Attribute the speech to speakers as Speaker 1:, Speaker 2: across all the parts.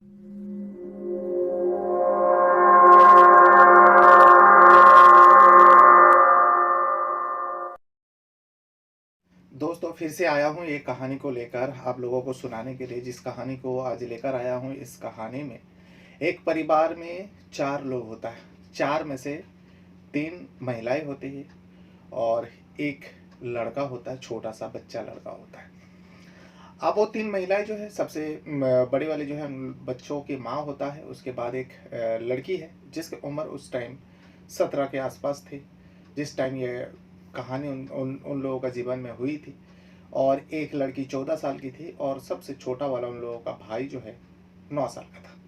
Speaker 1: दोस्तों, फिर से आया हूँ एक कहानी को लेकर आप लोगों को सुनाने के लिए। जिस कहानी को आज लेकर आया हूँ, इस कहानी में एक परिवार में 4 लोग होता है। 4 में से 3 महिलाएं होती हैं और एक लड़का होता है, छोटा-सा बच्चा लड़का होता है। अब वो 3 महिलाएं जो है, सबसे बड़ी वाली जो है उन बच्चों की माँ होता है। उसके बाद एक लड़की है जिसकी उम्र उस टाइम 17 के आसपास थी, जिस टाइम ये कहानी उन उन उन लोगों का जीवन में हुई थी। और एक लड़की 14 साल की थी और सबसे छोटा वाला उन लोगों का भाई जो है 9 साल का था।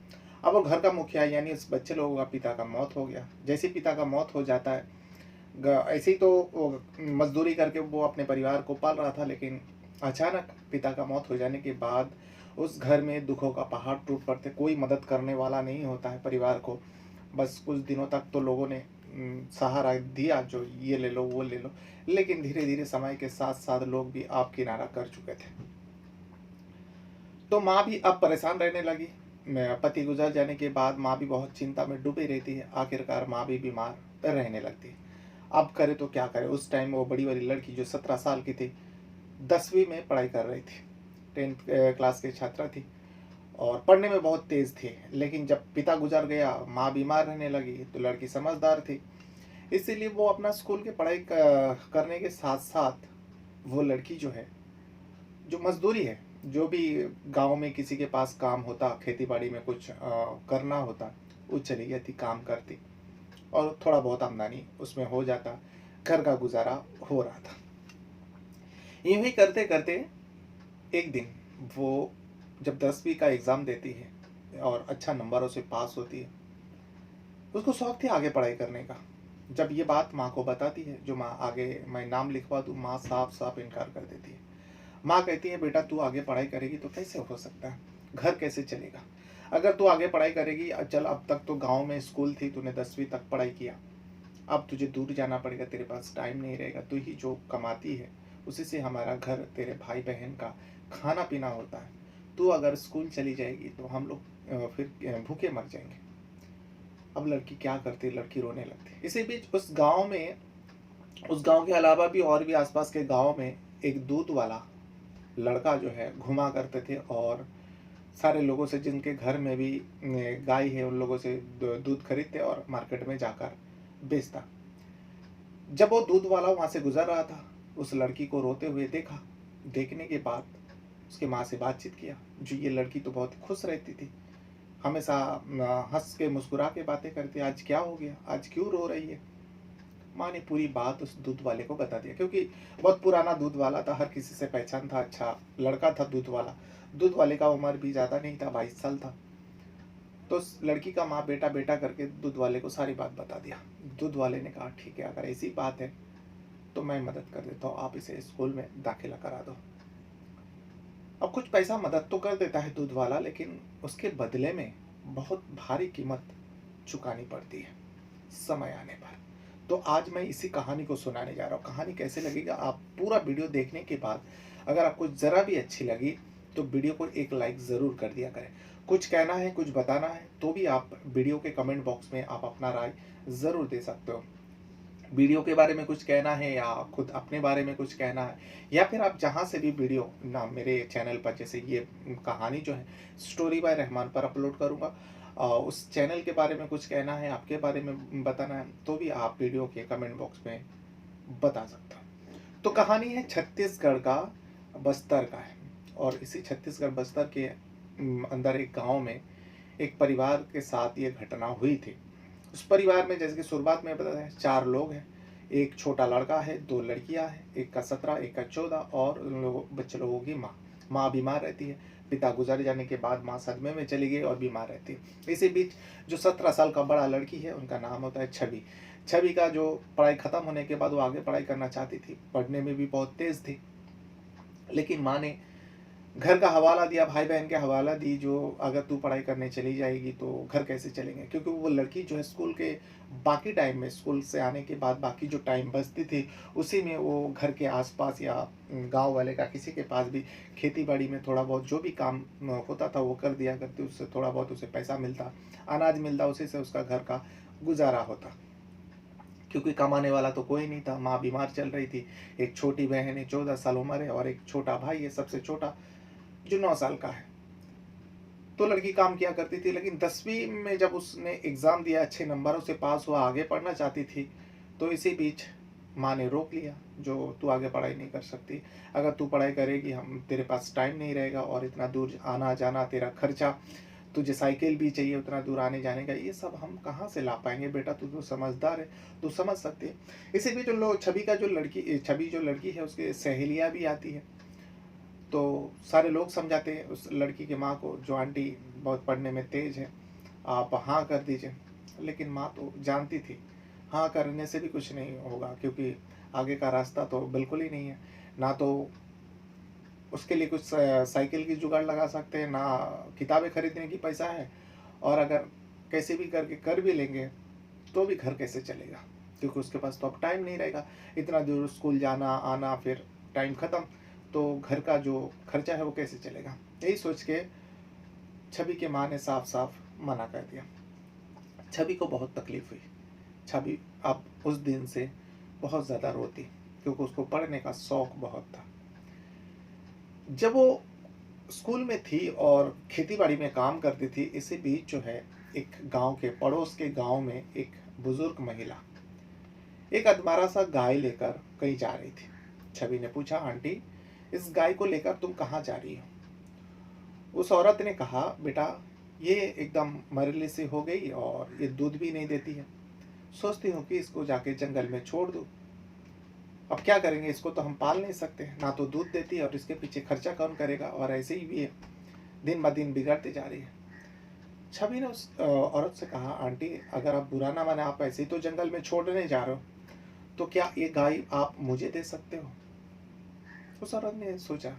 Speaker 1: अब वो घर का मुखिया, यानी उस बच्चे लोगों का पिता का मौत हो गया। जैसे ही पिता का मौत हो जाता है, ऐसे ही तो वो मजदूरी करके वो अपने परिवार को पाल रहा था, लेकिन अचानक पिता का मौत हो जाने के बाद उस घर में दुखों का पहाड़ टूट पड़ते। कोई मदद करने वाला नहीं होता है परिवार को। बस कुछ दिनों तक तो लोगों ने सहारा दिया, जो ये ले लो वो ले लो, लेकिन धीरे धीरे समय के साथ साथ लोग भी आप किनारा कर चुके थे। तो माँ भी अब परेशान रहने लगी। पति गुजर जाने के बाद माँ भी बहुत चिंता में डूबी रहती है। आखिरकार माँ भी बीमार रहने लगती है। अब करे तो क्या करे। उस टाइम वो बड़ी वाली लड़की जो 17 साल की थी, 10वीं में पढ़ाई कर रही थी, 10th क्लास की छात्रा थी और पढ़ने में बहुत तेज़ थी। लेकिन जब पिता गुजर गया, माँ बीमार रहने लगी, तो लड़की समझदार थी, इसीलिए वो अपना स्कूल की पढ़ाई करने के साथ साथ वो लड़की जो है, जो मजदूरी है, जो भी गांव में किसी के पास काम होता, खेती बाड़ी में कुछ करना होता, वो चली जाती, काम करती और थोड़ा बहुत आमदनी उसमें हो जाता। घर का गुजारा हो रहा था। यूं ही करते करते एक दिन वो जब 10वीं का एग्ज़ाम देती है और अच्छा नंबरों से पास होती है, उसको शौक थी आगे पढ़ाई करने का। जब ये बात माँ को बताती है, जो माँ आगे मैं नाम लिखवा दूँ, माँ साफ साफ इनकार कर देती है। माँ कहती है, बेटा तू आगे पढ़ाई करेगी तो कैसे हो सकता है, घर कैसे चलेगा। अगर तू आगे पढ़ाई करेगी, चल अब तक तो गांव में स्कूल थी, तूने 10वीं तक पढ़ाई किया, अब तुझे दूर जाना पड़ेगा, तेरे पास टाइम नहीं रहेगा, तू ही जो कमाती है उसी से हमारा घर, तेरे भाई बहन का खाना पीना होता है। तू अगर स्कूल चली जाएगी तो हम लोग फिर भूखे मर जाएंगे। अब लड़की क्या करती, लड़की रोने लगती। इसी बीच उस गांव के अलावा भी और भी आसपास के गांव में एक दूध वाला लड़का जो है घुमा करते थे और सारे लोगों से, जिनके घर में भी गाय है, उन लोगों से दूध खरीदते और मार्केट में जाकर बेचता। जब वो दूध वाला वहां से गुजर रहा था, उस लड़की को रोते हुए देखा। देखने के बाद उसकी माँ से बातचीत किया। जो ये लड़की तो बहुत खुश रहती थी, हमेशा हंस के मुस्कुरा के बातें करती, आज क्या हो गया, आज क्यों रो रही है। माँ ने पूरी बात उस दूध वाले को बता दिया, क्योंकि बहुत पुराना दूध वाला था, हर किसी से पहचान था, अच्छा लड़का था दूध वाला। दूध वाले का उम्र भी ज़्यादा नहीं था, 22 साल था। तो उस लड़की का माँ बेटा बेटा करके दूध वाले को सारी बात बता दिया। दूध वाले ने कहा, ठीक है, अगर ऐसी बात है तो मैं मदद कर देता हूँ, आप इसे स्कूल में दाखिला करा दो। अब कुछ पैसा मदद तो कर देता है दूध वाला, लेकिन उसके बदले में बहुत भारी कीमत चुकानी पड़ती है समय आने पर। तो आज मैं इसी कहानी को सुनाने जा रहा हूँ। कहानी कैसे लगेगा, आप पूरा वीडियो देखने के बाद अगर आपको ज़रा भी अच्छी लगी तो वीडियो को एक लाइक ज़रूर कर दिया करें। कुछ कहना है, कुछ बताना है तो भी आप वीडियो के कमेंट बॉक्स में आप अपना राय ज़रूर दे सकते हो। वीडियो के बारे में कुछ कहना है या खुद अपने बारे में कुछ कहना है, या फिर आप जहाँ से भी वीडियो ना मेरे चैनल पर, जैसे ये कहानी जो है स्टोरी बाय रहमान पर अपलोड करूँगा, उस चैनल के बारे में कुछ कहना है, आपके बारे में बताना है, तो भी आप वीडियो के कमेंट बॉक्स में बता सकते हो। तो कहानी है छत्तीसगढ़ का, बस्तर का है। और इसी छत्तीसगढ़ बस्तर के अंदर एक गांव में एक परिवार के साथ ये घटना हुई थी। उस परिवार में, जैसे कि शुरुआत में बताया, 4 लोग हैं। एक छोटा लड़का है, 2 लड़कियां हैं, एक का 17, एक का 14 और उन लोगों बच्चे लोगों की माँ। माँ बीमार रहती है। पिता गुजर जाने के बाद माँ सदमे में चली गई और बीमार रहती है। इसी बीच जो 17 साल का बड़ा लड़की है, उनका नाम होता है छवि। छवि का जो पढ़ाई ख़त्म होने के बाद वो आगे पढ़ाई करना चाहती थी, पढ़ने में भी बहुत तेज़ थी, लेकिन माँ ने घर का हवाला दिया, भाई-बहन के हवाला दी, जो अगर तू पढ़ाई करने चली जाएगी तो घर कैसे चलेंगे? क्योंकि वो लड़की जो है स्कूल के बाकी टाइम में, स्कूल से आने के बाद बाकी जो टाइम बचती थी, उसी में वो घर के आस-पास या गाँव वाले का किसी के पास भी खेती-बाड़ी में थोड़ा बहुत जो भी काम होता था वो कर दिया करती, उससे थोड़ा बहुत उसे पैसा मिलता, अनाज मिलता, उसी से उसका घर का गुज़ारा होता। क्योंकि कमाने वाला तो कोई नहीं था, माँ बीमार चल रही थी, एक छोटी बहन है 14 साल उम्र है और एक छोटा भाई है सबसे छोटा, जो 9 साल का है। तो लड़की काम किया करती थी, लेकिन 10वीं में जब उसने एग्ज़ाम दिया, अच्छे नंबरों से पास हुआ, आगे पढ़ना चाहती थी, तो इसी बीच माँ ने रोक लिया, जो तू आगे पढ़ाई नहीं कर सकती। अगर तू पढ़ाई करेगी, हम तेरे पास टाइम नहीं रहेगा और इतना दूर आना-जाना, तेरा खर्चा, तुझे साइकिल भी चाहिए उतना दूर आने-जाने का, ये सब हम कहाँ से ला पाएँगे बेटा, तू तो समझदार है, तू समझ सकती है। इसी बीच उन लोग छवि जो लड़की है, उसकी सहेलियाँ भी आती हैं। तो सारे लोग समझाते हैं उस लड़की की माँ को, जो आंटी बहुत पढ़ने में तेज है, आप हाँ कर दीजिए। लेकिन माँ तो जानती थी, हाँ करने से भी कुछ नहीं होगा, क्योंकि आगे का रास्ता तो बिल्कुल ही नहीं है। ना तो उसके लिए कुछ साइकिल की जुगाड़ लगा सकते हैं, ना किताबें खरीदने की पैसा है, और अगर कैसे भी करके कर भी लेंगे, तो भी घर कैसे चलेगा? क्योंकि उसके पास तो अब टाइम नहीं रहेगा। इतना दूर स्कूल जाना, आना, फिर टाइम ख़त्म, तो घर का जो खर्चा है वो कैसे चलेगा? यही सोच के छवि की माँ ने साफ-साफ मना कर दिया। छवि को बहुत तकलीफ़ हुई। छवि अब उस दिन से बहुत ज़्यादा रोती, क्योंकि उसको पढ़ने का शौक बहुत था। जब वो स्कूल में थी और खेती-बाड़ी में काम करती थी, इसी बीच जो है एक गाँव के पड़ोस के गाँव में एक बुज़ुर्ग महिला एक अधमरा सा गाय लेकर कहीं जा रही थी। छवि ने पूछा, आंटी, इस गाय को लेकर तुम कहाँ जा रही हो? उस औरत ने कहा, बेटा, ये एकदम मरली सी हो गई और ये दूध भी नहीं देती है। सोचती हूँ कि इसको जाके जंगल में छोड़ दूँ। अब क्या करेंगे, इसको तो हम पाल नहीं सकते, ना तो दूध देती है और इसके पीछे खर्चा कौन करेगा, और ऐसे ही भी है, दिन ब दिन बिगड़ती जा रही है। छवि ने उस औरत से कहा, आंटी, अगर आप बुरा ना माने, आप ऐसे ही तो जंगल में छोड़ने जा रहे हो, तो क्या ये गाय आप मुझे दे सकते हो? उस औरत ने सोचा,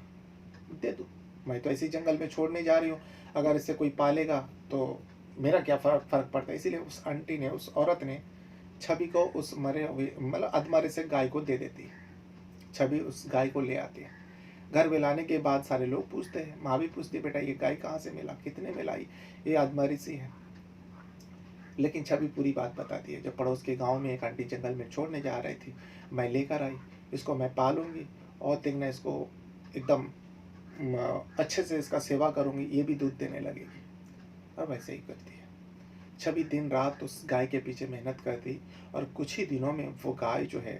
Speaker 1: दे दूँ, मैं तो ऐसे ही जंगल में छोड़ने जा रही हूँ, अगर इसे कोई पालेगा तो मेरा क्या फ़र्क पड़ता है। इसीलिए उस आंटी ने, उस औरत ने छवि को उस मरे हुए, मतलब अधमरे से गाय को दे देती है। छवि उस गाय को ले आती है। घर में लाने के बाद सारे लोग पूछते हैं, माँ भी पूछती है, बेटा ये गाय कहाँ से मिला, कितने में लाई? ये अधमरी सी है। लेकिन छवि पूरी बात बताती है, जब पड़ोस के गाँव में एक आंटी जंगल में छोड़ने जा रही थी, मैं लेकर आई, इसको मैं पालूँगी और देखना, इसको एकदम अच्छे से इसका सेवा करूँगी, ये भी दूध देने लगेगी। और वैसे ही करती है। छवि दिन रात उस गाय के पीछे मेहनत करती, और कुछ ही दिनों में वो गाय जो है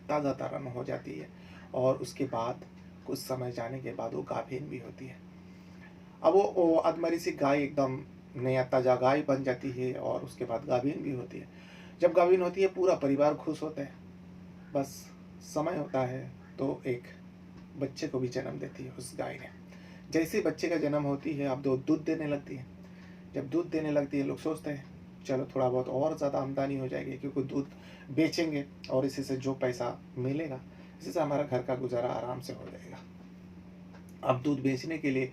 Speaker 1: ताज़ा तरान हो जाती है, और उसके बाद कुछ समय जाने के बाद वो गाभिन भी होती है। अब वो अधमरी सी गाय एकदम नया ताज़ा गाय बन जाती है, और उसके बाद गाभिन भी होती है। जब गाभिन होती है, पूरा परिवार खुश होता है। बस समय होता है तो एक बच्चे को भी जन्म देती है उस गाय ने। जैसे ही बच्चे का जन्म होती है, अब दो दूध देने लगती है। जब दूध देने लगती है, लोग सोचते हैं चलो थोड़ा बहुत और ज़्यादा आमदनी हो जाएगी, क्योंकि दूध बेचेंगे और इसी से जो पैसा मिलेगा, इसी से हमारा घर का गुजारा आराम से हो जाएगा। अब दूध बेचने के लिए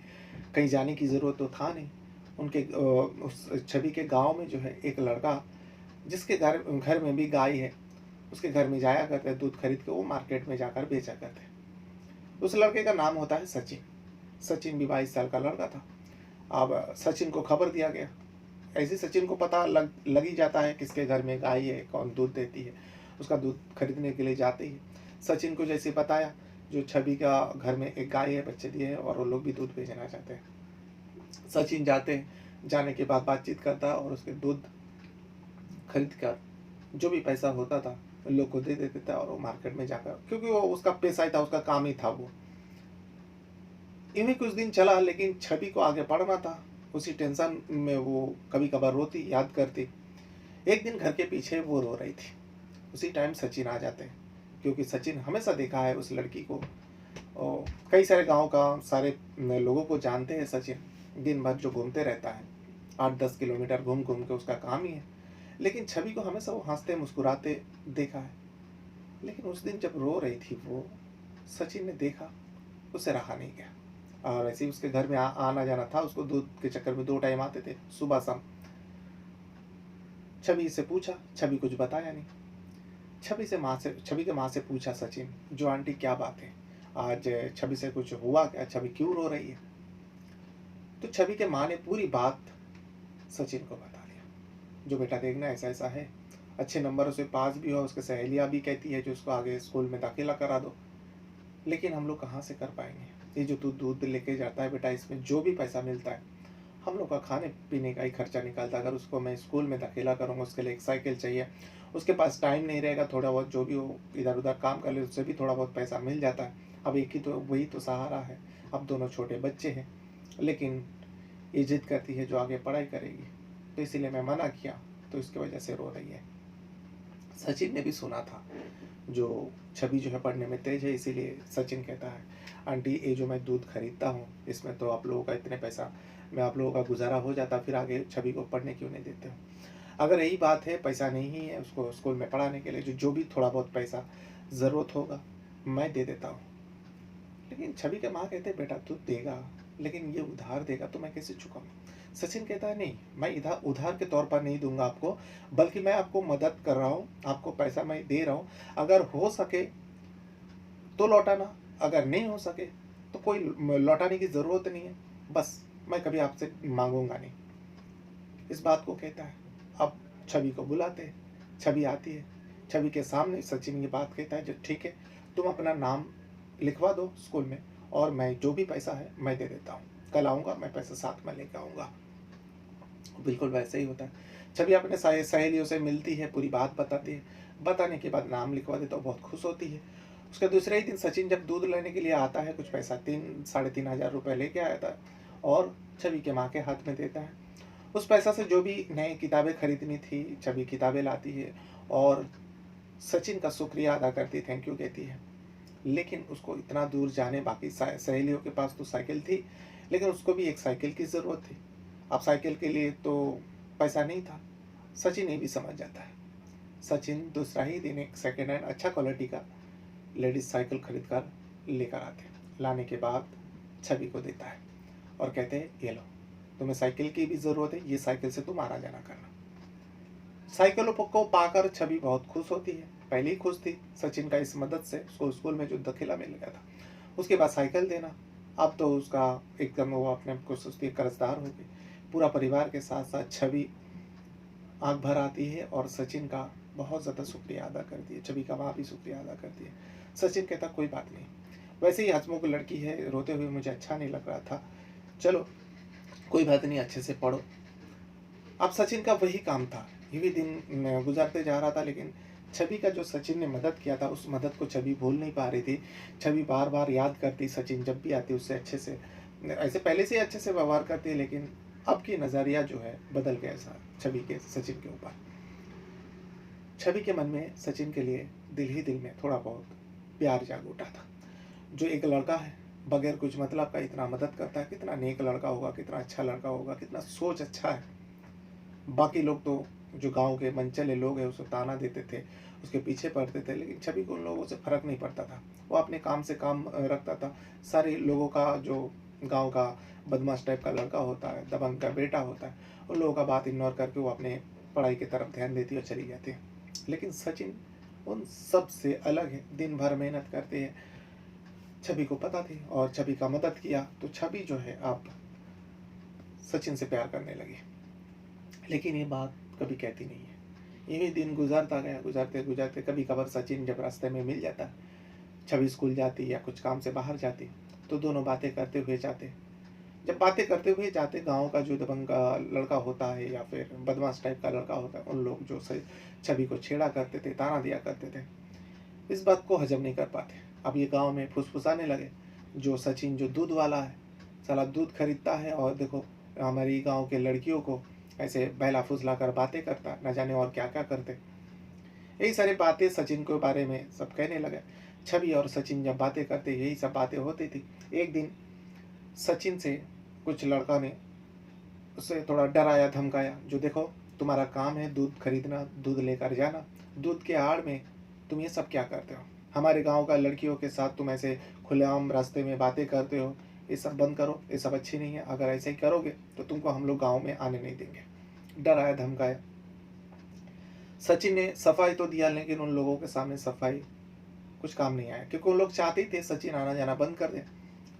Speaker 1: कहीं जाने की ज़रूरत तो था नहीं। उनके उस छवि के गाँव में जो है एक लड़का, जिसके घर घर में भी गाय है, उसके घर में जाया करते हैं, दूध खरीद के वो मार्केट में जाकर बेचा करते हैं। उस लड़के का नाम होता है सचिन। सचिन भी 22 साल का लड़का था। अब सचिन को खबर दिया गया। ऐसे ही सचिन को पता लग ही जाता है किसके घर में गाय है, कौन दूध देती है। उसका दूध खरीदने के लिए जाते ही सचिन को जैसे बताया, जो छवि का घर में एक गाय है, बच्चे दिए हैं और वो लोग भी दूध बेचना चाहते हैं। सचिन जाते हैं, जाने के बाद बातचीत करता है और उसके दूध खरीद कर जो भी पैसा होता था लोग को दे देते थे, और वो मार्केट में जाकर, क्योंकि वो उसका पेशा ही था, उसका काम ही था वो। यूँ ही कुछ दिन चला, लेकिन छवि को आगे पढ़ना था। उसी टेंशन में वो कभी कभार रोती, याद करती। एक दिन घर के पीछे वो रो रही थी। उसी टाइम सचिन आ जाते हैं, क्योंकि सचिन हमेशा देखा है उस लड़की को, और कई सारे गांव का सारे लोगों को जानते हैं। सचिन दिन भर जो घूमते रहता है, 8-10 किलोमीटर घूम घूम के उसका काम ही है। लेकिन छवि को हमेशा वो हंसते मुस्कुराते देखा है। लेकिन उस दिन जब रो रही थी वो, सचिन ने देखा, उसे रहा नहीं गया। और ऐसे ही उसके घर में आना जाना था, उसको दूध के चक्कर में 2 टाइम आते थे, सुबह शाम। छवि से पूछा, छवि कुछ बताया नहीं। छवि के माँ से पूछा सचिन, जो आंटी क्या बात है? आज छवि से कुछ हुआ क्या? छवि क्यों रो रही है? तो छवि के माँ ने पूरी बात सचिन को बता दिया। जो बेटा देखना ऐसा-ऐसा है, अच्छे नंबरों से पास भी हुआ, उसकी सहेलियाँ भी कहती है जो उसको आगे स्कूल में दाखिला करा दो। लेकिन हम लोग कहाँ से कर पाएँगे? ये जो तू दूध लेके जाता है बेटा, इसमें जो भी पैसा मिलता है, हम लोग का खाने-पीने का ही खर्चा निकलता है। अगर उसको मैं स्कूल में दाखिला करूँगा, उसके लिए एक साइकिल चाहिए। उसके पास टाइम नहीं रहेगा, थोड़ा बहुत जो भी वो इधर-उधर काम कर ले, उससे भी थोड़ा बहुत पैसा मिल जाता है। अब एक ही तो वही तो सहारा है। अब दोनों छोटे बच्चे हैं, लेकिन ये ज़िद करती है जो आगे पढ़ाई करेगी। तो इसीलिए मैं मना किया, तो इसकी वजह से रो रही है। सचिन ने भी सुना था, जो छवि जो है पढ़ने में तेज है, इसीलिए सचिन कहता है, आंटी ये जो मैं दूध खरीदता हूँ, इसमें तो आप लोगों का इतने पैसा में आप लोगों का गुजारा हो जाता, फिर आगे छवि को पढ़ने क्यों नहीं देते हो? अगर यही बात है, पैसा नहीं है उसको स्कूल में पढ़ाने के लिए, जो भी थोड़ा बहुत पैसा ज़रूरत होगा मैं दे देता हूँ। लेकिन छवि के माँ कहते, बेटा तू देगा, लेकिन ये उधार देगा तो मैं कैसे चुकाऊँ? सचिन कहता है, नहीं, मैं इधर उधार के तौर पर नहीं दूंगा आपको, बल्कि मैं आपको मदद कर रहा हूँ, आपको पैसा मैं दे रहा हूँ। अगर हो सके तो लौटाना, अगर नहीं हो सके तो कोई लौटाने की ज़रूरत नहीं है। बस मैं कभी आपसे मांगूंगा नहीं। इस बात को कहता है। अब छवि को बुलाते हैं, छवि आती है। छवि के सामने सचिन ये बात कहता है, जो ठीक है, तुम अपना नाम लिखवा दो स्कूल में, और मैं जो भी पैसा है मैं दे देता हूँ। कल आऊँगा, मैं पैसा साथ में लेके आऊँगा। बिल्कुल वैसे ही होता है। छवि अपने सहेलियों से मिलती है, पूरी बात बताती है। बताने के बाद नाम लिखवा देता हूँ, बहुत खुश होती है। उसके दूसरे ही दिन सचिन जब दूध लेने के लिए आता है, कुछ पैसा 3 साढ़े 3,000 रुपये लेके आया था, और छवि के माँ के हाथ में देता है। उस पैसा से जो भी नई किताबें खरीदनी थी, छवि किताबें लाती है, और सचिन का शुक्रिया अदा करती, थैंक यू कहती है। लेकिन उसको इतना दूर जाने, बाकी सहेलियों के पास तो साइकिल थी, लेकिन उसको भी एक साइकिल की ज़रूरत थी। अब साइकिल के लिए तो पैसा नहीं था। सचिन ये भी समझ जाता है। सचिन दूसरा ही दिन एक सेकेंड हैंड अच्छा क्वालिटी का लेडीज साइकिल खरीद कर लेकर आते हैं। लाने के बाद छवि को देता है और कहते हैं, ये लो, तुम्हें साइकिल की भी ज़रूरत है, ये साइकिल से तुम आना जाना करना। साइकिलों को पाकर छवि बहुत खुश होती है। पहले ही खुश थी सचिन का इस मदद से, उसको स्कूल में जो दाखिला मिल गया था। उसके बाद साइकिल देना, अब तो उसका एकदम वो अपने को सोचती है कर्जदार हो गई। पूरा परिवार के साथ साथ छवि आँख भर आती है और सचिन का बहुत ज़्यादा शुक्रिया अदा करती है। छवि का माँ भी शुक्रिया अदा करती है। सचिन कहता, कोई बात नहीं, वैसे ही हँसमुख लड़की है, रोते हुए मुझे अच्छा नहीं लग रहा था, चलो कोई बात नहीं, अच्छे से पढ़ो। अब सचिन का वही काम था। यूँ दिन गुजरते जा रहा था, लेकिन छवि का जो सचिन ने मदद किया था, उस मदद को छवि भूल नहीं पा रही थी। छवि बार-बार याद करती, सचिन जब भी आती उससे अच्छे से, ऐसे पहले से ही अच्छे से व्यवहार करती है, लेकिन अब की नज़रिया जो है बदल गया सा छवि के सचिन के ऊपर। छवि के मन में सचिन के लिए दिल ही दिल में थोड़ा बहुत प्यार जाग उठा था। जो एक लड़का है, बगैर कुछ मतलब का इतना मदद करता है, कितना नेक लड़का होगा, कितना अच्छा लड़का होगा, कितना सोच अच्छा है। बाकी लोग तो, जो गाँव के मनचले लोग हैं, उसे ताना देते थे, उसके पीछे पड़ते थे, लेकिन छवि को उन लोगों से फ़र्क नहीं पड़ता था। वो अपने काम से काम रखता था। सारे लोगों का, जो गाँव का बदमाश टाइप का लड़का होता है, दबंग का बेटा होता है, उन लोगों का बात इग्नोर करके वो अपने पढ़ाई की तरफ ध्यान देती और चली जाती है। लेकिन सचिन उन सब से अलग है, दिन भर मेहनत करते हैं। छवि को पता थी, और छवि का मदद किया, तो छवि जो है अब सचिन से प्यार करने लगी। लेकिन ये बात कभी कहती नहीं है। यही दिन गुजरता गया, गुजरते गुजरते कभी कभार सचिन जब रास्ते में मिल जाता, छवि स्कूल जाती या कुछ काम से बाहर जाती, तो दोनों बातें करते हुए जाते। जब बातें करते हुए जाते, गांव का जो दबंग का लड़का होता है या फिर बदमाश टाइप का लड़का होता है, उन लोग जो छवि को छेड़ा करते थे, ताना दिया करते थे, इस बात को हजम नहीं कर पाते। अब ये गांव में फुसफुसाने लगे, जो सचिन जो दूध वाला है, साला दूध खरीदता है, और देखो हमारी गांव के लड़कियों को ऐसे बहला फुसला कर बातें करता, न जाने और क्या क्या करते। यही सारी बातें सचिन के बारे में सब कहने लगे। छवि और सचिन जब बातें करते, यही सब बातें होती थी। एक दिन सचिन से कुछ लड़का ने उसे थोड़ा डराया धमकाया, जो देखो तुम्हारा काम है दूध खरीदना, दूध लेकर जाना, दूध के आड़ में तुम ये सब क्या करते हो? हमारे गांव का लड़कियों के साथ तुम ऐसे खुलेआम रास्ते में बातें करते हो, ये सब बंद करो, ये सब अच्छी नहीं है, अगर ऐसे ही करोगे तो तुमको हम लोग गाँव में आने नहीं देंगे। डराया धमकाया। सचिन ने सफाई तो दिया, लेकिन उन लोगों के सामने सफाई कुछ काम नहीं आया, क्योंकि वो लोग चाहते ही थे सचिन आना जाना बंद कर दे।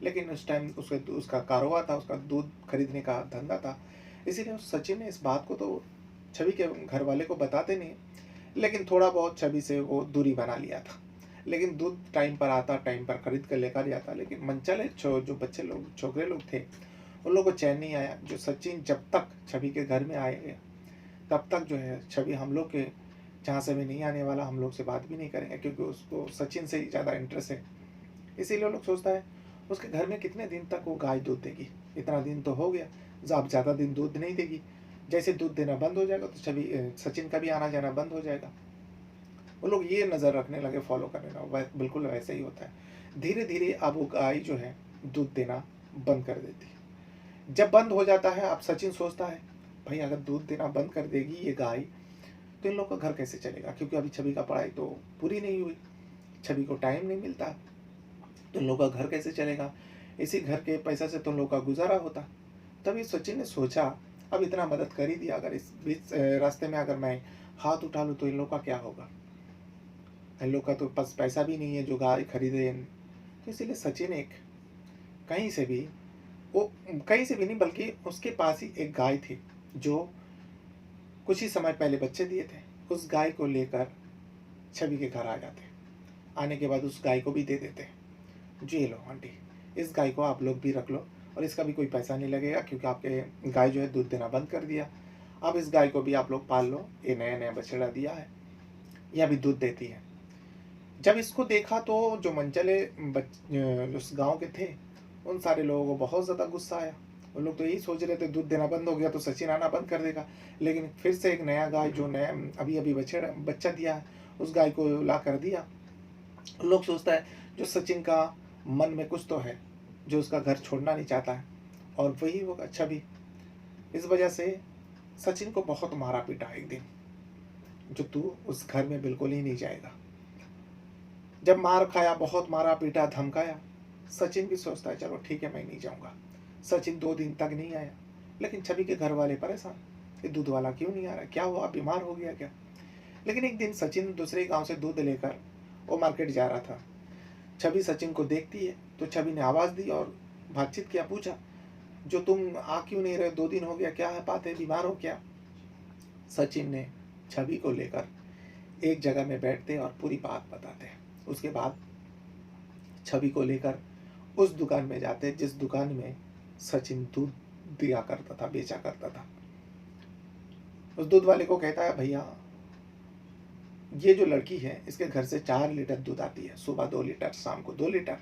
Speaker 1: लेकिन उस टाइम उसका कारोबार था, उसका दूध खरीदने का धंधा था, इसीलिए उस सचिन ने इस बात को तो छवि के घर वाले को बताते नहीं, लेकिन थोड़ा बहुत छवि से वो दूरी बना लिया था। लेकिन दूध टाइम पर आता, टाइम पर खरीद कर लेकर जाता, लेकिन मनचले जो बच्चे लोग, छोकरे लोग थे, उन लोगों को चैन नहीं आया। जो सचिन जब तक छवि के घर में आए तब तक जो है छवि हम लोग के जहाँ से भी नहीं आने वाला, हम लोग से बात भी नहीं करेंगे, क्योंकि उसको सचिन से ही ज़्यादा इंटरेस्ट है। इसीलिए वो लोग सोचता है उसके घर में कितने दिन तक वो गाय दूध देगी, इतना दिन तो हो गया, अब ज़्यादा दिन दूध नहीं देगी। जैसे दूध देना बंद हो जाएगा तो छवि सचिन का भी आना जाना बंद हो जाएगा। वो लोग ये नज़र रखने लगे, फॉलो करने लगे, बिल्कुल वैसे ही होता है। धीरे धीरे अब वो गाय जो है दूध देना बंद कर देती है। जब बंद हो जाता है, अब सचिन सोचता है भाई अगर दूध देना बंद कर देगी ये गाय, तो इन लोग का घर कैसे चलेगा, क्योंकि अभी छवि का पढ़ाई तो पूरी नहीं हुई, छवि को टाइम नहीं मिलता, तो इन लोग का घर कैसे चलेगा, इसी घर के पैसा से तो इन लोग का गुजारा होता। तभी सचिन ने सोचा अब इतना मदद कर ही दिया, अगर इस बीच रास्ते में अगर मैं हाथ उठा लूँ तो इन लोग का क्या होगा, इन लोग का तो पास पैसा भी नहीं है जो गाय खरीदे। तो इसीलिए सचिन एक कहीं से भी, वो कहीं से भी नहीं बल्कि उसके पास ही एक गाय थी जो कुछ ही समय पहले बच्चे दिए थे। उस गाय को लेकर छवि के घर आ जाते, आने के बाद उस गाय को भी दे देते, जी ये लो आंटी, इस गाय को आप लोग भी रख लो, और इसका भी कोई पैसा नहीं लगेगा, क्योंकि आपके गाय जो है दूध देना बंद कर दिया, अब इस गाय को भी आप लोग पाल लो, ये नया नया बछड़ा दिया है, यह भी दूध देती है। जब इसको देखा तो जो मनचले उस गांव के थे, उन सारे लोगों को बहुत ज़्यादा गुस्सा आया। उन लोग तो यही सोच रहे थे दूध देना बंद हो गया तो सचिन आना बंद कर देगा, लेकिन फिर से एक नया गाय जो नया अभी अभी बच्चा दिया है, उस गाय को ला कर दिया। लोग सोचता है जो सचिन का मन में कुछ तो है, जो उसका घर छोड़ना नहीं चाहता है, और वही होगा छवि। इस वजह से सचिन को बहुत मारा पीटा एक दिन, जो तू उस घर में बिल्कुल ही नहीं जाएगा। जब मार खाया, बहुत मारा पीटा धमकाया, सचिन भी सोचता है चलो ठीक है मैं नहीं जाऊंगा। सचिन 2 दिन तक नहीं आया, लेकिन छवि के घर वाले परेशान, ये दूध वाला क्यों नहीं आ रहा, क्या हुआ, बीमार हो गया क्या। लेकिन एक दिन सचिन दूसरे गांव से दूध लेकर वो मार्केट जा रहा था। छवि सचिन को देखती है तो छवि ने आवाज़ दी और बातचीत किया, पूछा जो तुम आ क्यों नहीं रहे, 2 दिन हो गया, क्या है बात है, बीमार हो क्या। सचिन ने छवि को लेकर एक जगह में बैठते और पूरी बात बताते हैं। उसके बाद छवि को लेकर उस दुकान में जाते जिस दुकान में सचिन दूध दिया करता था, बेचा करता था। उस दूध वाले को कहता है भैया ये जो लड़की है इसके घर से 4 लीटर दूध आती है, सुबह 2 लीटर, शाम को 2 लीटर।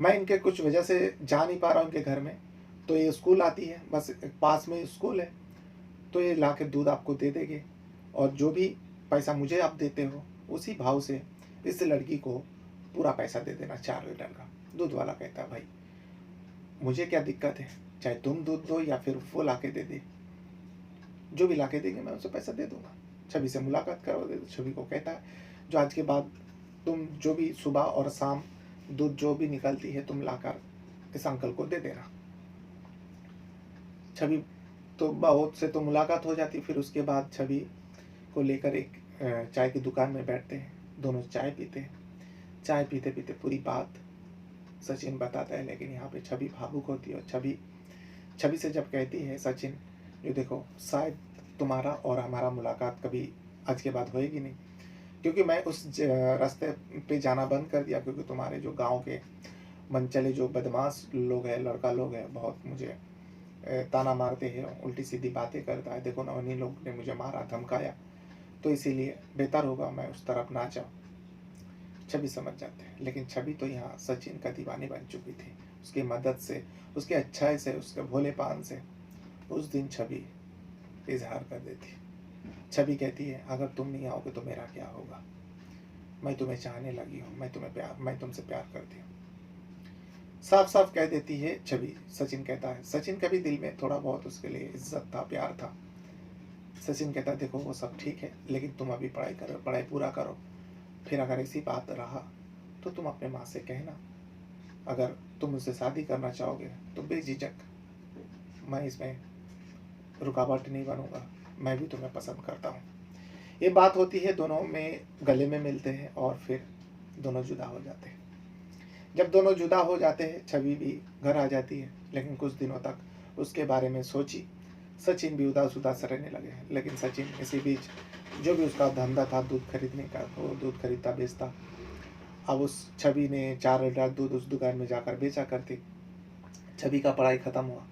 Speaker 1: मैं इनके कुछ वजह से जा नहीं पा रहा हूँ इनके घर में, तो ये स्कूल आती है, बस पास में स्कूल है, तो ये ला के दूध आपको दे देंगे, और जो भी पैसा मुझे आप देते हो उसी भाव से इस लड़की को पूरा पैसा दे देना 4 लीटर का। दूध वाला कहता है भाई मुझे क्या दिक्कत है, चाहे तुम दूध दो या फिर वो ला के दे दे, जो भी ला के देंगे मैं उसे पैसा दे दूंगा। छवि से मुलाकात करवा दे। छवि को कहता है जो आज के बाद तुम जो भी सुबह और शाम दूध जो भी निकलती है तुम लाकर इस अंकल को दे देना। छवि तो बहुत से तो मुलाकात हो जाती, फिर उसके बाद छवि को लेकर एक चाय की दुकान में बैठते हैं, दोनों चाय पीते हैं। चाय पीते पीते पूरी बात सचिन बताता है, लेकिन यहाँ पे छवि भावुक होती है, और छवि से जब कहती है सचिन ये देखो शायद तुम्हारा और हमारा मुलाकात कभी आज के बाद होएगी नहीं, क्योंकि मैं उस रास्ते पे जाना बंद कर दिया, क्योंकि तुम्हारे जो गांव के मनचले जो बदमाश लोग हैं, लड़का लोग हैं, बहुत मुझे ताना मारते हैं, उल्टी सीधी बातें करता है, देखो ना उन्हीं लोग ने मुझे मारा धमकाया, तो इसीलिए बेहतर होगा मैं उस तरफ ना जाऊँ। छवि समझ जाते हैं, लेकिन छवि तो यहाँ सचिन का दीवानी बन चुकी थी। उसकी मदद से, उसके अच्छाई से, उसके भोलेपन से उस दिन छवि इजहार कर देती। छवि कहती है अगर तुम नहीं आओगे तो मेरा क्या होगा, मैं तुम्हें चाहने लगी हूँ, मैं तुमसे प्यार करती हूँ। साफ साफ कह देती है छवि। सचिन कहता है, सचिन का भी दिल में थोड़ा बहुत उसके लिए इज्जत था, प्यार था। सचिन कहता है देखो वो सब ठीक है, लेकिन तुम अभी पढ़ाई करो, पढ़ाई पूरा करो, फिर अगर ऐसी बात रहा तो तुम अपने माँ से कहना, अगर तुम मुझसे शादी करना चाहोगे तो बेझिझक, मैं इसमें रुकावट नहीं बनूंगा, मैं भी तुम्हें पसंद करता हूँ। ये बात होती है, दोनों में गले में मिलते हैं और फिर दोनों जुदा हो जाते हैं। जब दोनों जुदा हो जाते हैं, छवि भी घर आ जाती है, लेकिन कुछ दिनों तक उसके बारे में सोची सचिन भी उदास उदास रहने लगे। लेकिन सचिन इसी बीच जो भी उसका धंधा था दूध खरीदने का, वो दूध खरीदता बेचता। अब उस छवि ने 4 लीटर दूध उस दुकान में जाकर बेचा करती। छवि का पढ़ाई खत्म हुआ।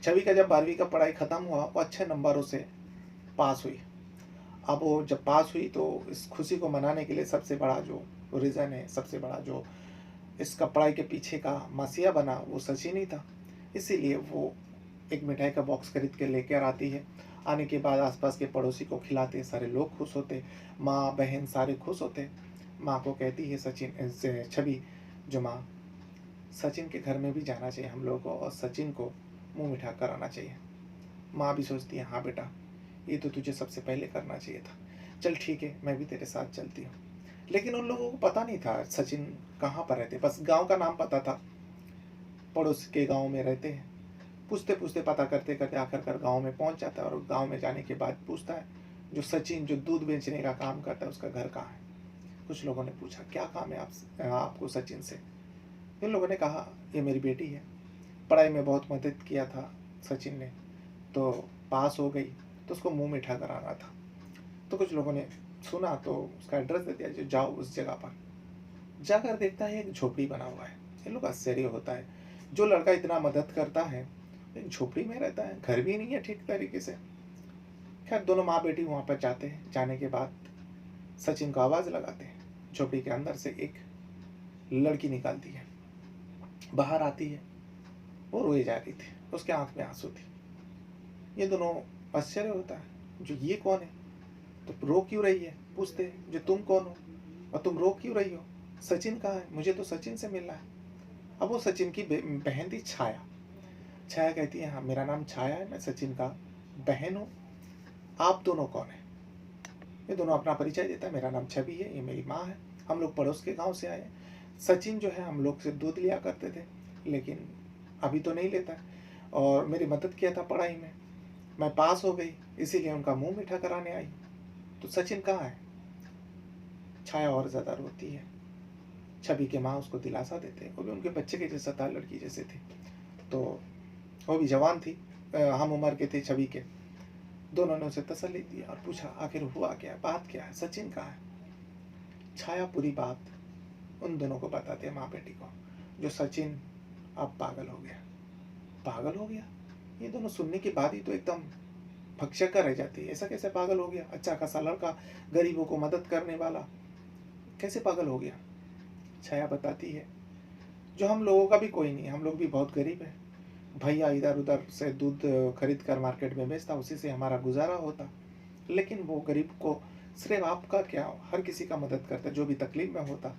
Speaker 1: छवि का जब 12वीं का पढ़ाई खत्म हुआ, वो अच्छे नंबरों से पास हुई। अब वो जब पास हुई तो इस खुशी को मनाने के लिए सबसे बड़ा जो रीज़न है, सबसे बड़ा जो इसका पढ़ाई के पीछे का मसीहा बना, वो सचिन ही था। इसीलिए वो एक मिठाई का बॉक्स खरीद के लेकर आती है। आने के बाद आसपास के पड़ोसी को खिलाते, सारे लोग खुश होते, माँ बहन सारे खुश होते। माँ को कहती है सचिन से छवि, जो माँ, सचिन के घर में भी जाना चाहिए हम लोग को और सचिन को मुंह मीठा कराना चाहिए। माँ भी सोचती है, हाँ बेटा, ये तो तुझे सबसे पहले करना चाहिए था, चल ठीक है, मैं भी तेरे साथ चलती हूँ। लेकिन उन लोगों को पता नहीं था सचिन कहाँ पर रहते, बस गांव का नाम पता था, पड़ोस के गांव में रहते हैं। पूछते पूछते पता करते करते आखिरकार गांव में पहुंच जाता है, और गांव में जाने के बाद पूछता है, जो सचिन जो दूध बेचने का काम करता है उसका घर कहाँ है। कुछ लोगों ने पूछा, क्या काम है आपको सचिन से। इन लोगों ने कहा, ये मेरी बेटी है, पढ़ाई में बहुत मदद किया था सचिन ने, तो पास हो गई, तो उसको मुंह मीठा कराना था। तो कुछ लोगों ने सुना तो उसका एड्रेस दे दिया, जो जाओ उस जगह पर। जाकर देखता है एक झोपड़ी बना हुआ है। इन लोग आश्चर्य होता है, जो लड़का इतना मदद करता है एक झोपड़ी में रहता है, घर भी नहीं है ठीक तरीके से। खैर दोनों माँ बेटी वहाँ पर जाते हैं। जाने के बाद सचिन को आवाज़ लगाते हैं। झोपड़ी के अंदर से एक लड़की निकालती है, बाहर आती है, वो रोए जा रही थी, उसके आंख में आंसू थी। ये दोनों आश्चर्य होता है, जो ये कौन है, तो रो क्यों रही है। पूछते हैं, जो तुम कौन हो और तुम रो क्यों रही हो, सचिन कहाँ है, मुझे तो सचिन से मिलना है। अब वो सचिन की बहन थी छाया। छाया कहती है, हाँ मेरा नाम छाया है, मैं सचिन का बहन हूँ, आप दोनों कौन है। ये दोनों अपना परिचय देता है, मेरा नाम छवि है, ये मेरी माँ है, हम लोग पड़ोस के गांव से आए हैं। सचिन जो है हम लोग से दूध लिया करते थे, लेकिन अभी तो नहीं लेता है, और मेरी मदद किया था पढ़ाई में, मैं पास हो गई, इसीलिए उनका मुंह मीठा कराने आई। तो सचिन कहाँ है। छाया और ज़्यादा रोती है। छवि के माँ उसको दिलासा देते, वो भी उनके बच्चे के जैसा था, लड़की जैसे थी, तो वो भी जवान थी, हम उम्र के थे छवि के। दोनों ने उसे तसल्ली दी और पूछा, आखिर हुआ क्या, बात क्या है, सचिन कहाँ है। छाया पूरी बात उन दोनों को बताते हैं, माँ बेटी को, जो सचिन अब पागल हो गया। पागल हो गया, ये दोनों सुनने के बाद ही तो एकदम भक्षक रह जाती है। ऐसा कैसे पागल हो गया, अच्छा खासा लड़का, गरीबों को मदद करने वाला, कैसे पागल हो गया। छाया बताती है, जो हम लोगों का भी कोई नहीं, हम लोग भी बहुत गरीब हैं, भैया इधर उधर से दूध खरीद कर मार्केट में बेचता, उसी से हमारा गुजारा होता। लेकिन वो गरीब को सिर्फ आपका क्या, हर किसी का मदद करता, जो भी तकलीफ में होता।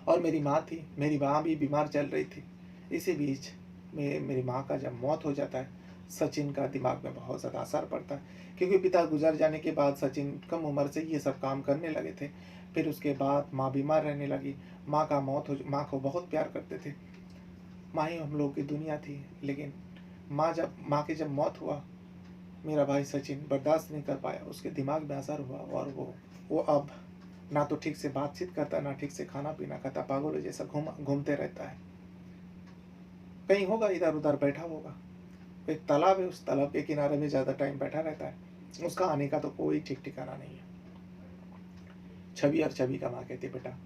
Speaker 1: और मेरी माँ थी, मेरी माँ भी बीमार चल रही थी। इसी बीच में मेरी माँ का जब मौत हो जाता है, सचिन का दिमाग में बहुत ज़्यादा असर पड़ता है, क्योंकि पिता गुजर जाने के बाद सचिन कम उम्र से ये सब काम करने लगे थे। फिर उसके बाद माँ बीमार रहने लगी, माँ को बहुत प्यार करते थे, माँ ही हम लोग की दुनिया थी। लेकिन माँ की जब मौत हुआ, मेरा भाई सचिन बर्दाश्त नहीं कर पाया, उसके दिमाग में असर हुआ, और वो अब ना तो ठीक से बातचीत करता, ना ठीक से खाना पीना खाता, पागलों जैसा घूमते रहता है। कहीं होगा इधर उधर बैठा होगा, एक तालाब है, उस तालाब के किनारे में ज़्यादा टाइम बैठा रहता है, उसका आने का तो कोई ठीक ठिकाना नहीं है। छवि और छवि का माँ कहती, बेटा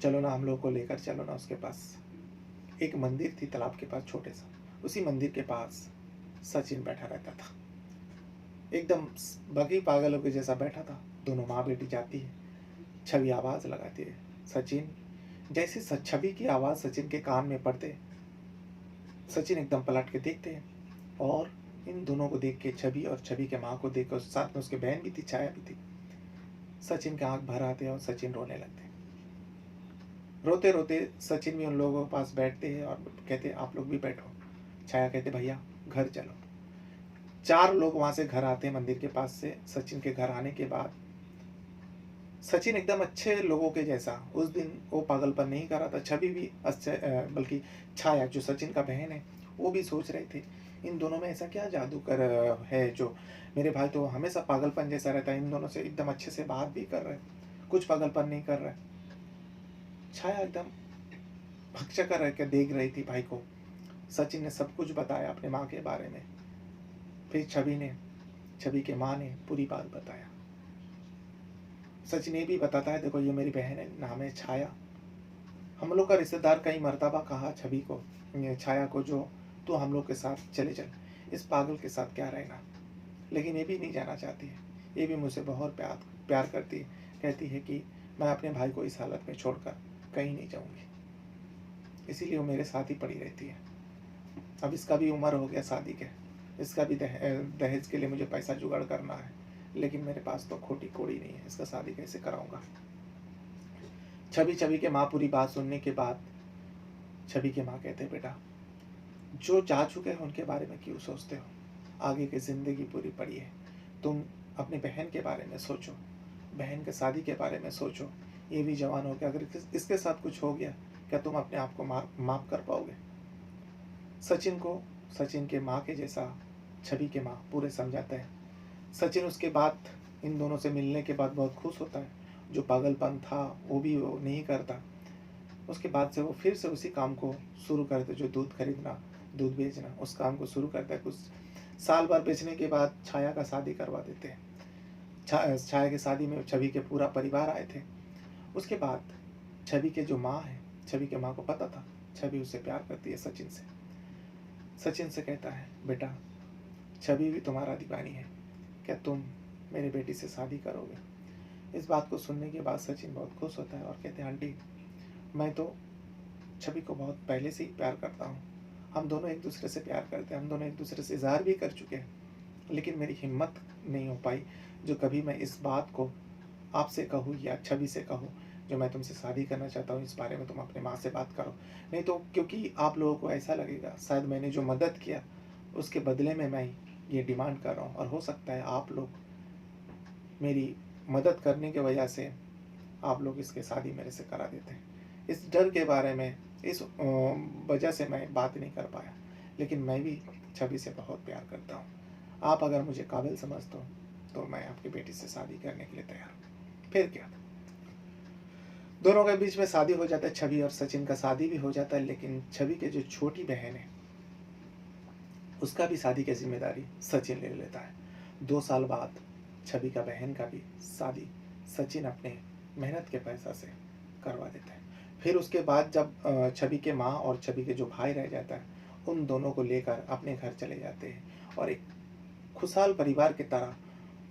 Speaker 1: चलो ना, हम लोग को लेकर चलो ना उसके पास। एक मंदिर थी तालाब के पास छोटे सा, उसी मंदिर के पास सचिन बैठा रहता था, एकदम बाकी पागलों के जैसा बैठा था। दोनों माँ बेटी जाती है, छवि आवाज़ लगाती है, सचिन। जैसे छवि की आवाज़ सचिन के कान में पड़ते, सचिन एकदम पलट के देखते हैं, और इन दोनों को देख के, छवि और छवि के माँ को देख कर, साथ में उसकी बहन भी थी, छाया भी थी, सचिन के आंख भर आते हैं और सचिन रोने लगते हैं। रोते रोते सचिन भी उन लोगों के पास बैठते हैं और कहते, आप लोग भी बैठो। छाया कहते, भैया घर चलो। 4 लोग वहाँ से घर आते हैं मंदिर के पास से। सचिन के घर आने के बाद सचिन एकदम अच्छे लोगों के जैसा, उस दिन वो पागलपन नहीं कर रहा था। छवि भी बल्कि छाया जो सचिन का बहन है, वो भी सोच रहे थे इन दोनों में ऐसा क्या जादू है जो मेरे भाई तो हमेशा पागलपन जैसा रहता है, इन दोनों से एकदम अच्छे से बात भी कर रहे हैं, कुछ पागलपन नहीं कर रहा है। छाया एकदम भक्षक रह के देख रही थी भाई को। सचिन ने सब कुछ बताया अपने माँ के बारे में। फिर छवि के माँ ने पूरी बात बताया। सचिन ये भी बताता है, देखो ये मेरी बहन है, नाम है छाया। हम लोग का रिश्तेदार कई मर्तबा कहा छवि को, ये छाया को, जो तू हम लोग के साथ चले चल, इस पागल के साथ क्या रहना। लेकिन ये भी नहीं जाना चाहती है। ये भी मुझसे बहुत प्यार प्यार करती है। कहती है कि मैं अपने भाई को इस हालत में छोड़कर कहीं नहीं जाऊंगी, इसीलिए वो मेरे साथ ही पड़ी रहती है। अब इसका भी उम्र हो गया शादी के, इसका भी दहेज के लिए मुझे पैसा जुगाड़ करना है, लेकिन मेरे पास तो खोटी कोड़ी नहीं है, इसका शादी कैसे कराऊंगा। छवि के माँ पूरी बात सुनने के बाद छवि के माँ कहते, बेटा जो जा चुके हैं उनके बारे में क्यों सोचते हो, आगे की ज़िंदगी पूरी पड़ी है। तुम अपनी बहन के बारे में सोचो, बहन के शादी के बारे में सोचो। ये भी जवान हो गया, अगर इसके साथ कुछ हो गया, क्या तुम अपने आप को माफ़ कर पाओगे। सचिन के माँ के जैसा छवि के माँ पूरे समझाते हैं। सचिन उसके बाद इन दोनों से मिलने के बाद बहुत खुश होता है। जो पागलपन था वो भी वो नहीं करता। उसके बाद से वो फिर से उसी काम को शुरू करते, जो दूध खरीदना, दूध बेचना, उस काम को शुरू करता है। कुछ साल भर बेचने के बाद छाया का शादी करवा देते हैं। छाया की शादी में छवि के पूरा परिवार आए थे। उसके बाद छवि के जो माँ है, छवि के माँ को पता था छवि उससे प्यार करती है सचिन से कहता है, बेटा छवि भी तुम्हारा दीवानी है, क्या तुम मेरी बेटी से शादी करोगे। इस बात को सुनने के बाद सचिन बहुत खुश होता है और कहते हैं, आंटी मैं तो छवि को बहुत पहले से ही प्यार करता हूँ, हम दोनों एक दूसरे से प्यार करते हैं, हम दोनों एक दूसरे से इजहार भी कर चुके हैं, लेकिन मेरी हिम्मत नहीं हो पाई जो कभी मैं इस बात को आपसे कहूँ या छवि से कहूँ, जो मैं तुमसे शादी करना चाहता हूँ, इस बारे में तुम अपने माँ से बात करो। नहीं तो क्योंकि आप लोगों को ऐसा लगेगा शायद मैंने जो मदद किया उसके बदले में मैं ये डिमांड कर रहा हूँ, और हो सकता है आप लोग मेरी मदद करने की वजह से आप लोग इसके शादी मेरे से करा देते हैं। इस डर के बारे में, इस वजह से मैं बात नहीं कर पाया, लेकिन मैं भी छवि से बहुत प्यार करता हूँ। आप अगर मुझे काबिल समझते हो तो मैं आपकी बेटी से शादी करने के लिए तैयार हूँ। फिर क्या था, दोनों के बीच में शादी हो जाता है। छवि और सचिन का शादी भी हो जाता है, लेकिन छवि के जो छोटी बहन है उसका भी शादी की जिम्मेदारी सचिन ले लेता है। 2 साल बाद छवि का बहन का भी शादी सचिन अपने मेहनत के पैसा से करवा देता है। फिर उसके बाद जब छवि के माँ और छवि के जो भाई रह जाता है, उन दोनों को लेकर अपने घर चले जाते हैं और एक खुशहाल परिवार की तरह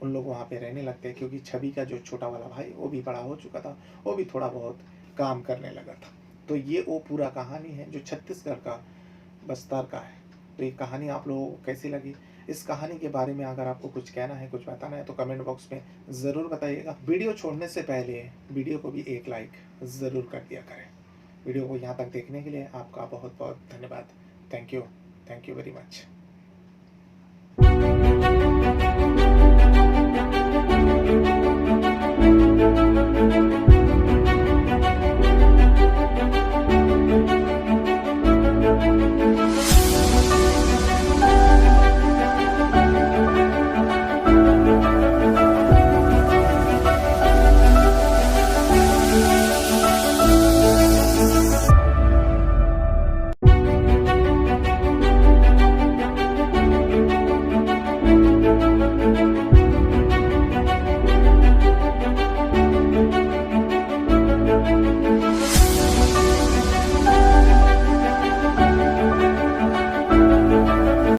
Speaker 1: उन लोग वहाँ पे रहने लगते हैं, क्योंकि छवि का जो छोटा वाला भाई वो भी बड़ा हो चुका था, वो भी थोड़ा बहुत काम करने लगा था। तो ये वो पूरा कहानी है जो छत्तीसगढ़ का बस्तर का है। तो ये कहानी आप लोगों को कैसी लगी, इस कहानी के बारे में अगर आपको कुछ कहना है, कुछ बताना है, तो कमेंट बॉक्स में ज़रूर बताइएगा। वीडियो छोड़ने से पहले वीडियो को भी एक लाइक ज़रूर कर दिया करें। वीडियो को यहाँ तक देखने के लिए आपका बहुत बहुत धन्यवाद। Thank you very much.